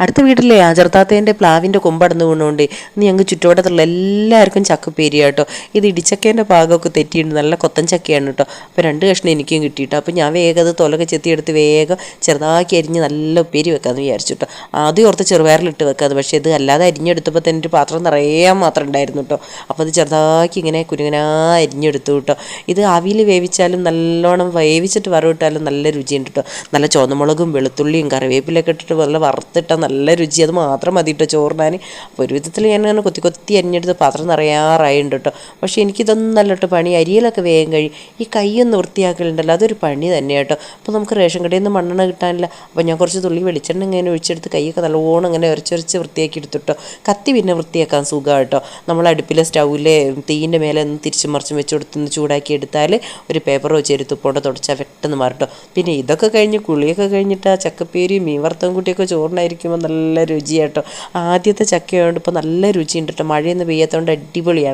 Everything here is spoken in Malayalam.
അടുത്ത വീട്ടിലെ ആചർത്താത്തേൻ്റെ പ്ലാവിൻ്റെ കൊമ്പടന്ന് വീണുകൊണ്ട് നീ ഞങ്ങൾക്ക് ചുറ്റുവട്ടത്തുള്ള എല്ലാവർക്കും ചക്കപ്പേരി കേട്ടോ. ഇത് ഇടിച്ചക്കേൻ്റെ പാകമൊക്കെ തെറ്റിയിട്ടുണ്ട്, നല്ല കൊത്തൻ ചക്കയാണ് കേട്ടോ. അപ്പോൾ 2 കഷ്ണം എനിക്കും കിട്ടിയിട്ടോ. അപ്പോൾ ഞാൻ വേഗം അത് തൊലൊക്കെ ചെത്തിയെടുത്ത് വേഗം ചെറുതാക്കി അരിഞ്ഞ് നല്ല ഉപ്പേരി വെക്കാമെന്ന് വിചാരിച്ചു കേട്ടോ. ആദ്യം ഓർത്ത് ചെറുപയറിലിട്ട് വെക്കാതെ, പക്ഷേ ഇത് അല്ലാതെ അരിഞ്ഞെടുത്തപ്പോൾ തന്നെ ഒരു പാത്രം നിറയാൻ മാത്രം ഉണ്ടായിരുന്നു കേട്ടോ. അപ്പോൾ അത് ചെറുതാക്കി ഇങ്ങനെ കുരുങ്ങനാ അരിഞ്ഞെടുത്തു കേട്ടോ. ഇത് ആവിയിൽ വേവിച്ചാലും നല്ലോണം വേവിച്ചിട്ട് വറവിട്ടാലും നല്ല രുചിയുണ്ട് കേട്ടോ. നല്ല ചുവന്നമുളകും വെളുത്തുള്ളിയും കറിവേപ്പിലൊക്കെ ഇട്ടിട്ട് നല്ല വറുത്തിട്ടാൽ നല്ല രുചി. അത് മാത്രം മതി കേട്ടോ ചോറിനാൻ. അപ്പോൾ ഒരു വിധത്തിൽ ഞാൻ അങ്ങനെ കൊത്തി കൊത്തി അരിഞ്ഞെടുത്ത് പാത്രം നിറയാറായിട്ടുണ്ട് കേട്ടോ. പക്ഷേ എനിക്കിതൊന്നും അല്ല കേട്ടോ പണി. അരിയലൊക്കെ വേഗം കഴിയും. ഈ കൈയൊന്ന് വൃത്തിയാക്കലുണ്ടല്ലോ, അതൊരു പണി തന്നെ കേട്ടോ. അപ്പോൾ നമുക്ക് റേഷൻ കടയിൽ നിന്ന് മണ്ണെണ്ണ കിട്ടാനില്ല. അപ്പോൾ ഞാൻ കുറച്ച് തുള്ളി വെളിച്ചെണ്ണ ഇങ്ങനെ ഒഴിച്ചെടുത്ത് കൈയൊക്കെ നല്ലോണം ഇങ്ങനെ ഉരച്ചുരച്ച് വൃത്തിയാക്കി എടുത്തിട്ടോ. കത്തി പിന്നെ വൃത്തിയാക്കാൻ സുഖം കേട്ടോ. നമ്മൾ അടുപ്പിലെ സ്റ്റൗവിലെ തീൻ്റെ മേലെ ഒന്ന് തിരിച്ചും മറിച്ചും വെച്ച് കൊടുത്തൊന്ന് ചൂടാക്കി എടുത്താൽ ഒരു പേപ്പറോ ചെരുത്തുപ്പോണ്ടോ തുടച്ചാൽ പെട്ടെന്ന് മാറട്ടോ. പിന്നെ ഇതൊക്കെ കഴിഞ്ഞ് കുളിയൊക്കെ കഴിഞ്ഞിട്ട് ആ ചക്കപ്പേരി മീൻ വറുത്തം കൂട്ടിയൊക്കെ ചോറിനായിരിക്കുമ്പോൾ നല്ല രുചിയാട്ടോ. ആദ്യത്തെ ചക്കയായതുകൊണ്ട് ഇപ്പോൾ നല്ല രുചിയുണ്ട് കേട്ടോ. മഴയൊന്നും പെയ്യാത്തതുകൊണ്ട് അടിപൊളിയാണ്.